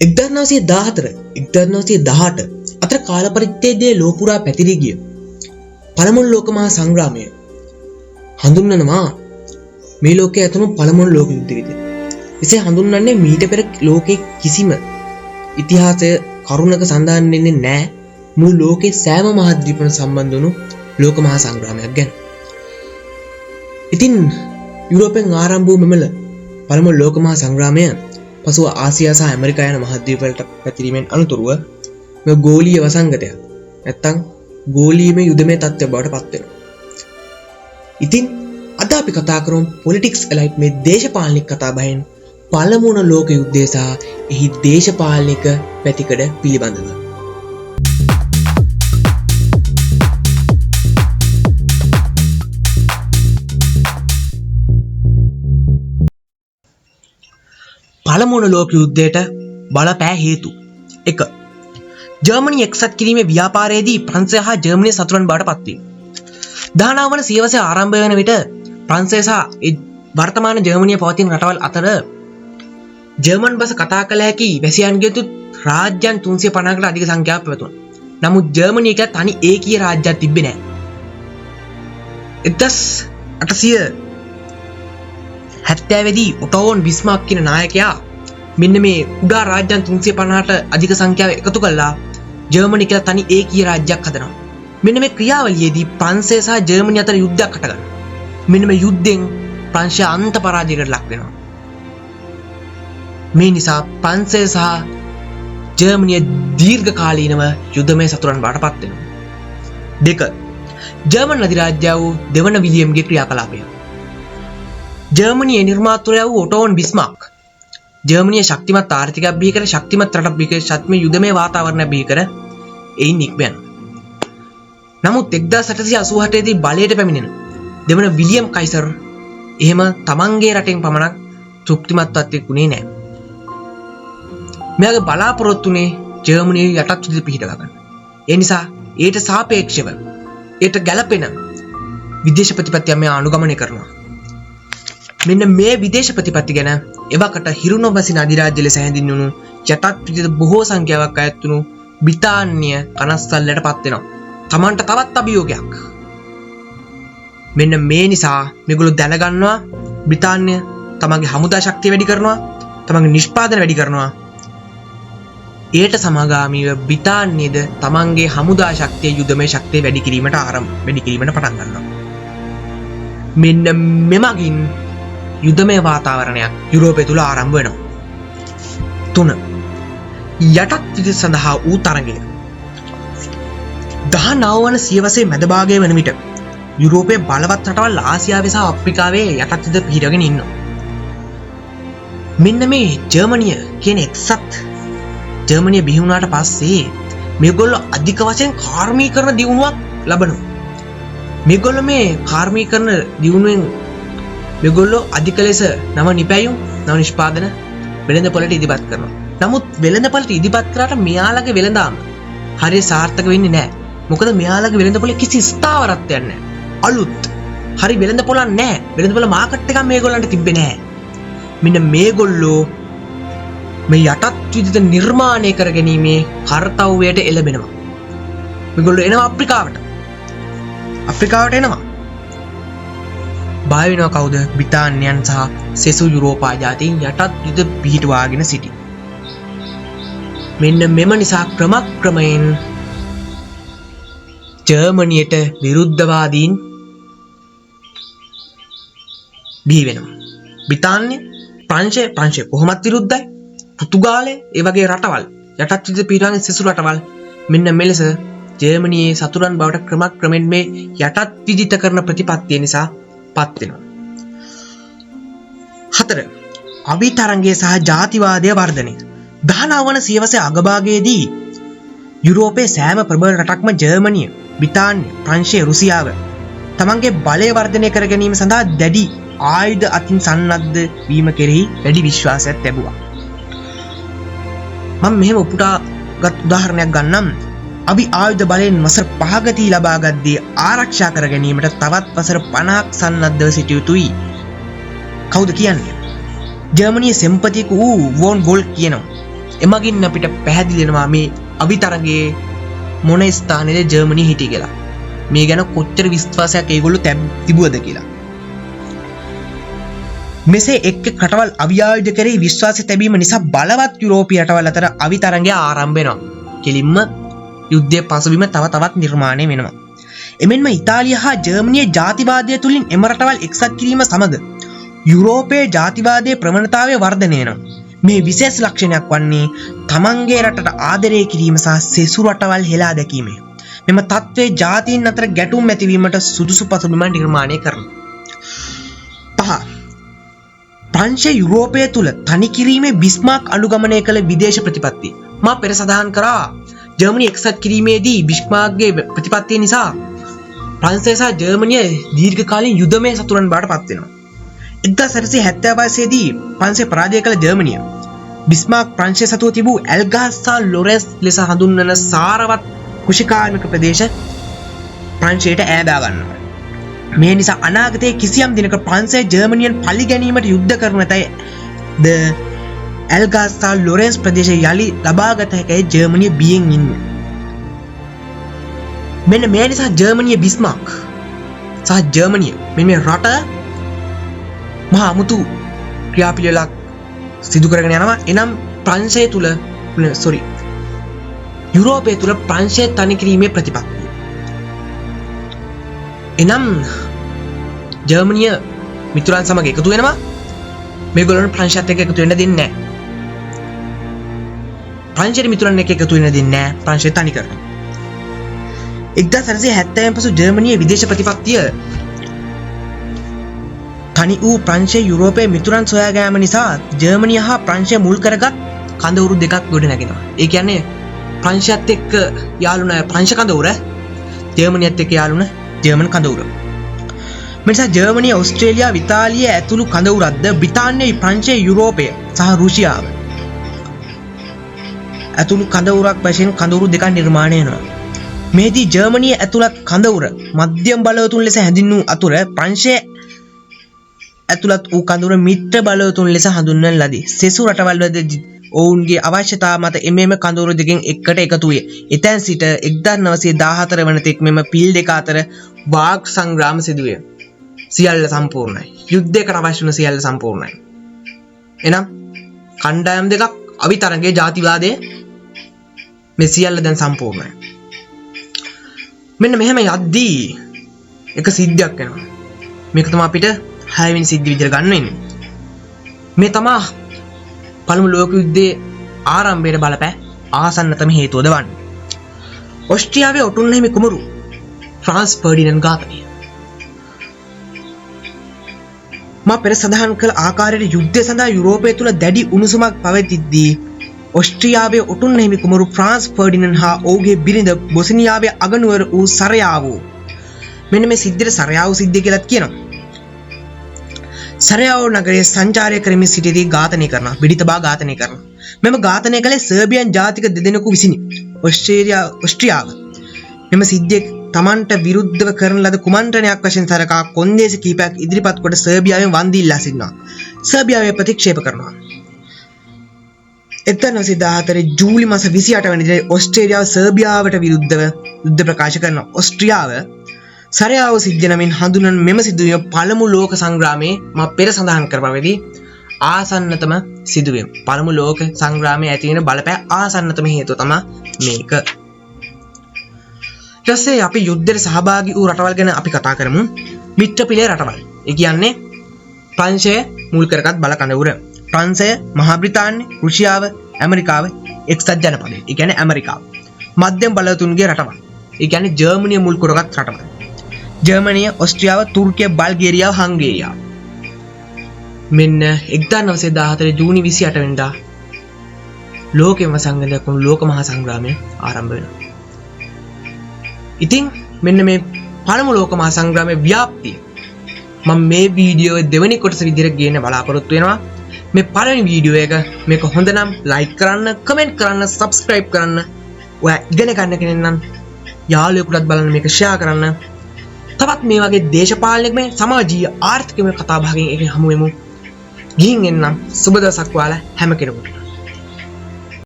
1914 අතර කාල පරිච්ඡේදයේ ලෝපුරා පැතිරී ගිය පළමුවන ලෝක මහා සංග්‍රාමය හඳුන්වනවා මේ ලෝකයේ ඇතුණු පළමුවන ලෝක යුද්ධ විදිහට. එසේ හඳුන්වන්නේ මීට පෙර ලෝකයේ කිසිම ඉතිහාසය කරුණක සඳහන් වෙන්නේ නැහැ මුළු ලෝකයේ සෑම මහද්වීපන සම්බන්ධ වුණු ලෝක මහා සංග්‍රාමයක් ගැන. ඉතින් යුරෝපෙන් ආරම්භ වූ මෙමළ පළමුවන ලෝක මහා සංග්‍රාමය පසුව ආසියා සහ ඇමරිකා යන මහද්වීප වලට පැතිරීමෙන් අනතුරුව මේ ගෝලීය වසංගතයක් නැත්තම් ගෝලීයමය යුදමය තත්ත්වයක් බවට පත් වෙනවා. ඉතින් අද අපි කතා කරමු පොලිටික්ස් එලයිට් මේ දේශපාලනික කතා බහෙන් පළමුවන ලෝක යුද්ධය සහ එහි දේශපාලනික පැතිකඩ පිළිබඳව. පළමුවන ලෝක යුද්ධයට බලපෑ හේතු 1. ජර්මනි එක්සත් කිරීමේ ව්‍යාපාරයේදී ප්‍රංශය හා ජර්මනිය සතුරන් බවට පත්වීම. 19 වන සියවසේ ආරම්භ වන විට ප්‍රංශය සහ වර්තමාන ජර්මනිය පවතින රටවල් අතර ජර්මන් බස කතා කළ හැකි වැසියන්ගේ යුතු රාජ්‍යයන් 350කට අධික සංඛ්‍යාවක් පැවතුණා. නමුත් ජර්මනිය කියලා තනි ඒකීය රාජ්‍යයක් තිබ්බේ නැහැ. 1870 දී ඔටෝන් බිස්මාර්ක් කියන නායකයා මෙන්න මේ කුඩා රාජ්‍යයන් 350ට අධික සංඛ්‍යාව එකතු කළා ජර්මනි කියලා තනි ඒකීය රාජ්‍යයක් හදනවා. මෙන්න මේ ක්‍රියාවලියේදී ප්‍රංශය සහ ජර්මනිය අතර යුද්ධයක් හටගන්නවා. මෙන්න මේ යුද්ධෙන් ප්‍රංශය අන්ත පරාජයකට ලක් වෙනවා. මේ නිසා ප්‍රංශය සහ ජර්මනිය දීර්ඝකාලීනව යුද්ධමය සතුරන් බවට පත් වෙනවා. 2. ජර්මන් අධිරාජ්‍ය වූ දෙවන විලියම්ගේ ක්‍රියාකලාපය. ජර්මනියේ නිර්මාතෘයා වූ ඔටෝන් බිස්මාර්ක් ජර්මනිය ශක්තිමත් ආර්ථිකයක් බිහි කර ශක්තිමත් රටක් බිහි කර ශක්තිමය යුදමය වාතාවරණයක් බිහි කර එයින් නික්ම යනවා. නමුත් 1888 දී බලයට පැමිණෙන දෙවන විලියම් කයිසර් එහෙම තමන්ගේ රටෙන් පමණක් තෘප්තිමත් තත්ත්වයක උනේ නැහැ. මෙයාගේ බලාපොරොත්තුනේ ජර්මනිය යටත් විදිහට පිහිටවා ගන්න. ඒ නිසා ඊට සාපේක්ෂව ඊට ගැළපෙන විදේශ ප්‍රතිපත්තිය මෙයා අනුගමනය කරනවා. මෙන්න මේ විදේශ ප්‍රතිපත්ති ගැන එවකට හිරු නොබසින අධිරාජ්‍ය ලෙස හැඳින්වුණු යටත් විදිහට බොහෝ සංඛ්‍යාවක් අයත් වුණු බ්‍රිතාන්‍ය කනස්සල්ලට පත් වෙනවා. තමන්ට තවත් අභියෝගයක්. මෙන්න මේ නිසා මේගොල්ලෝ දැනගන්නවා බ්‍රිතාන්‍ය තමන්ගේ හමුදා ශක්තිය වැඩි කරනවා, තමන්ගේ නිෂ්පාදන වැඩි කරනවා. ඒට සමගාමීව බ්‍රිතාන්‍යද තමන්ගේ හමුදා ශක්තිය යුදමය ශක්තිය වැඩි කිරීමට පටන් ගන්නවා. මෙන්න මෙමගින් යුදමය වාතාවරණයක් යුරෝපය තුල ආරම්භ වෙනවා. 3. යටත් විදිහ සඳහා වූ තරඟය. 19 වන සියවසේ මැද භාගයේ වන විට යුරෝපයේ බලවත් රටවල් ආසියාවේ සහ අප්‍රිකාවේ යටත් විදිහ පිහිටගෙන ඉන්නවා. මෙන්න මේ ජර්මනිය කියන එක්සත් ජර්මනිය බිහි වුණාට පස්සේ මේගොල්ලෝ අධික වශයෙන් කාර්මීකරණ දියුණුවක් ලබනවා. මේගොල්ලෝ මේ කාර්මීකරණ දියුණුවෙන් මේගොල්ලෝ අධික ලෙස නව නිපැයුම් නව නිෂ්පාදන වෙළඳපොළට ඉදිරිපත් කරනවා. නමුත් වෙළඳපොළට ඉදිරිපත් කරාට මෙයාලගේ වෙළඳාම හරිය සාර්ථක වෙන්නේ නැහැ. මොකද මෙයාලගේ වෙළඳපොළේ කිසි ස්ථාවරත්වයක් නැහැ. අලුත් හරි වෙළඳපොළක් නැහැ. වෙළඳපොළ මාකට් එකක් මේගොල්ලන්ට තිබ්බේ නැහැ. මෙන්න මේගොල්ලෝ මේ යටත් විදිහට නිර්මාණය කර ගැනීමේ කාර්යයට එළඹෙනවා. මේගොල්ලෝ එනවා අප්‍රිකාවට එනවා. බය වෙනවා කවුද? බ්‍රිතාන්‍යයන් සහ සෙසු යුරෝපා ජාතීන් යටත් විදිහට පිහිටවාගෙන සිටි. මෙන්න මෙම නිසා ක්‍රමක්‍රමයෙන් ජර්මනියට විරුද්ධවාදීන් බිහි වෙනවා. බ්‍රිතාන්‍ය ප්‍රංශය කොහොමත් විරුද්ධයි. පෘතුගාලය ඒ වගේ රටවල් යටත් විදිහට පිහිටවාගෙන සෙසු රටවල් මෙන්න මෙලෙස ජර්මනියේ සතුරන් බවට ක්‍රමක්‍රමයෙන් මේ යටත් විදිහට කරන ප්‍රතිපත්තිය නිසා පත් වෙනවා. 4. අවිතරංගය සහ ජාතිවාදය වර්ධනය. 19 වන සියවසේ අගභාගයේදී යුරෝපයේ සෑම ප්‍රබල රටක්ම ජර්මනිය, බ්‍රිතාන්‍ය, ප්‍රංශය, රුසියාව තමන්ගේ බලය වර්ධනය කර ගැනීම සඳහා දැඩි ආයුධ අතින් සන්නද්ධ වීම කෙරෙහි වැඩි විශ්වාසයක් ලැබුවා. මම මෙහෙම උපුටාගත් උදාහරණයක් ගන්නම්. අපි ආයුධ බලයෙන් වසර 5ක ලබාගත්දී ආරක්ෂා කර ගැනීමට තවත් වසර 50ක් සන්නද්ධව සිටිය යුතුයි. කවුද කියන්නේ? ජර්මනියේ සෙම්පතික වූ වෝන් ගෝල් කියනවා. එමගින් අපිට පැහැදිලි වෙනවා මේ අවිතරංගයේ මොන ස්ථානයේ ජර්මනිය හිටිය කියලා. මේ ගැන කොච්චර විශ්වාසයක් ඒගොල්ලෝ තිබුවද කියලා. මෙසේ එක් රටවල් අවියායුධ කරේ විශ්වාසය තැබීම නිසා බලවත් යුරෝපීය රටවල් අතර අවිතරංගය ආරම්භ වෙනවා. කෙලින්ම යුද්ධයේ පසුබිම තව තවත් නිර්මාණය වෙනවා. එමෙන්ම ඉතාලිය හා ජර්මනිය ජාතිවාදය තුලින් එම රටවල් එක්සත් කිරීම සමග යුරෝපයේ ජාතිවාදයේ ප්‍රවණතාවය වර්ධනය වෙනවා. මේ විශේෂ ලක්ෂණයක් වන්නේ තමන්ගේ රටට ආදරය කිරීම සහ සෙසු රටවල් හෙලා දැකීමයි. මෙම තත්ත්වයේ ජාතීන් අතර ගැටුම් ඇතිවීමට සුදුසු පසුබිම නිර්මාණය කරනවා. 5. ප්‍රංශය යුරෝපය තුල තනි කිරීමේ බිස්මාර්ක් අනුගමනය කළ විදේශ ප්‍රතිපත්තිය. මා පෙර සඳහන් කරා ජර්මනිය එක්සත් කිරීමේදී බිස්මාර්ක්ගේ ප්‍රතිපත්තිය නිසා ප්‍රංශය සහ ජර්මනිය දීර්ඝකාලීන යුද්ධමය සතුරන් බවට පත් වෙනවා. 1975 දී ප්‍රංශය පරාජය කළ ජර්මනිය බිස්මාර්ක් ප්‍රංශය සතුව තිබූ ඇල්ගාස් සහ ලොරෙන්ස් ලෙස හඳුන්වන සාරවත් කුෂිකාර්මික ප්‍රදේශ ප්‍රංශයට ඈදා ගන්නවා. මේ නිසා අනාගතයේ කිසියම් දිනක ප්‍රංශය ජර්මනියෙන් පලි ගැනීමට යුද්ධ කරන තැයි ද ඇල්ගාස් සහ ලොරෙන්ස් ප්‍රදේශය යලි ලබාගත හැකි ජර්මනිය බියෙන් ඉන්න. මෙන්න මේ නිසා ජර්මනිය බිස්මාර්ක් සහ ජර්මනිය මේ රට මහා අමුතු ක්‍රියාපිළිවෙලක් සිදු කරගෙන යනවා. එනම් ප්‍රංශය තුල යුරෝපය තුල ප්‍රංශය තනි කිරීමේ ප්‍රතිපත්තිය. එනම් ජර්මනිය මිතුරන් සමග එකතු වෙනවා. මේගොල්ලෝ ප්‍රංශයත් එක්ක එකතු වෙන්න දෙන්නේ නැහැ. ප්‍රංශයේ මිතුරන් එක්ක එකතු වෙන්න දෙන්නේ නැහැ. ප්‍රංශය තනි කරනවා. 1970 පසු ජර්මනියේ විදේශ ප්‍රතිපත්තිය තනි වූ ප්‍රංශයේ යුරෝපයේ මිතුරන් සොයා ගැනීම නිසා ජර්මනිය හා ප්‍රංශය මුල් කරගත් කඳවුරු දෙකක් ගොඩ නැගෙනවා. ඒ කියන්නේ ප්‍රංශයත් එක්ක යාළුන ප්‍රංශ කඳවුර, ජර්මනියත් එක්ක යාළුන ජර්මන් කඳවුර. මේ නිසා ජර්මනිය, ඕස්ට්‍රේලියාව, ඉතාලිය ඇතුළු කඳවුරක්ද බ්‍රිතාන්‍ය, ප්‍රංශය, යුරෝපය සහ රුසියාව ඇතුළු කඳවුරක් වශයෙන් කඳවුරු දෙකක් නිර්මාණය වෙනවා. මේදී ජර්මනිය ඇතුළත් කඳවුර මධ්‍යම බලවතුන් ලෙස හැඳින්වූ අතුර ප්‍රංශය ඇතුළත් වූ කඳවුර මිත්‍ර බලවතුන් ලෙස හඳුන්වන ලදී. සෙසු රටවල් වල ඔවුන්ගේ අවශ්‍යතාව මත එමෙම කඳවුරු දෙකෙන් එකට එකතු වේ. එතැන් සිට 1914 වන තෙක් මෙම පිල් දෙක අතර වාග් සංග්‍රාම සිදුවේ. සියල්ල සම්පූර්ණයි. යුද්ධයකට අවශ්‍ය වන සියල්ල සම්පූර්ණයි. එනම් කණ්ඩායම් දෙකක් අවිතරංගයේ ජාතිවාදයේ මේ සියල්ල දැන් සම්පූර්ණයි. මෙන්න මෙහෙම යද්දී එක සිද්ධියක් වෙනවා. මේක තමයි අපිට 6 වෙනි සිද්ධිය විදිහට ගන්න වෙන්නේ. මේ තමයි පළමු ලෝක යුද්ධයේ ආරම්භයට බලපෑ ආසන්නතම හේතුව දවන්නේ. ඕස්ට්‍රියාවේ ඔටුන්න හිමි කුමරු ෆ්‍රාන්ස් ෆර්ඩිනන්ඩ් ඝාතනය. මා පෙර සඳහන් කළ ආකාරයට යුද්ධය සඳහා යුරෝපය තුල දැඩි උණුසුමක් පවතිද්දී ඕස්ට්‍රියාවේ ඔටුන්න හිමි කුමරු ෆ්‍රාන්ස් ෆර්ඩිනන්ඩ් හා ඔහුගේ බිරිඳ බොස්නියාවේ අගනුවර වූ සරයාවෝ, මෙන්න මේ සිද්ධියට සරයාවෝ සිද්ධිය කියලාත් කියනවා. සරයාවෝ නගරයේ සංචාරය කරමින් සිටියදී ඝාතනය කරනවා, බිඩිතබා ඝාතනය කරනවා. මෙම ඝාතනය කළේ සර්බියන් ජාතික දෙදෙනෙකු විසිනි. ඕස්ට්‍රියාව මෙම සිද්ධිය තමන්ට විරුද්ධව කරන ලද කුමන්ත්‍රණයක් වශයෙන් සලකා කොන්දේසි කීපයක් ඉදිරිපත් කොට සර්බියාවෙන් වන්දි ඉල්ලා සිටිනවා. සර්බියාව ප්‍රතික්ෂේප කරනවා. 1914 ජූලි මාස 28 වෙනිදා ඕස්ට්‍රේලියාව සර්බියාවට විරුද්ධව යුද්ධ ප්‍රකාශ කරනවා. ඕස්ට්‍රියාව සරයාව සිද්ධිය නමින් හඳුන්වන මෙම සිදුවීම පළමු ලෝක සංග්‍රාමයේ මා පෙර සඳහන් කරපරිදි ආසන්නතම සිදුවීම. පළමු ලෝක සංග්‍රාමයේ ඇති වෙන බලපෑ ආසන්නතම හේතුව තමයි මේක. ඊට පස්සේ අපි යුද්ධයට සහභාගී වූ රටවල් ගැන අපි කතා කරමු. මිත්‍ර පිළේ රටවල්. ඒ කියන්නේ ප්‍රංශය මුල් කරගත් බල කඳවුර. ප්‍රංශය, මහා බ්‍රිතාන්‍ය, රුසියාව, ඇමරිකාව, එක්සත් ජනපදය. ඒ කියන්නේ ඇමරිකාව. මධ්‍යම බලවතුන්ගේ රටවල්. ඒ කියන්නේ ජර්මනිය මුල් කරගත් රටවල්. ජර්මනිය, ඕස්ට්‍රියාව, තුර්කිය, බල්ගේරියාව, හංගේරියාව. මෙන්න 1914 ජූනි 28 වෙනිදා ලෝකෙම සංගමයක් වුණු ලෝක මහා සංග්‍රාමය ආරම්භ වෙනවා. ඉතින් මෙන්න මේ පළමු ලෝක මහා සංග්‍රාමයේ ව්‍යාප්තිය මම මේ වීඩියෝවේ දෙවෙනි කොටස විදිහට ගේන්න බලාපොරොත්තු වෙනවා. මේ පළවෙනි වීඩියෝ එක මේක හොඳ නම් ලයික් කරන්න, කමෙන්ට් කරන්න, සබ්ස්ක්‍රයිබ් කරන්න. ඔයා ඉගෙන ගන්න කෙනෙක් නම් යාළුවෙකුටත් බලන්න මේක ෂෙයා කරන්න. තවත් මේ වගේ දේශපාලනික සමාජීය ආර්ථිකමය කතා බහකින් එක හමු වෙමු. ගිහින් එන්නම්. සුබ දවසක් ඔයාලා හැම කෙනෙකුටම.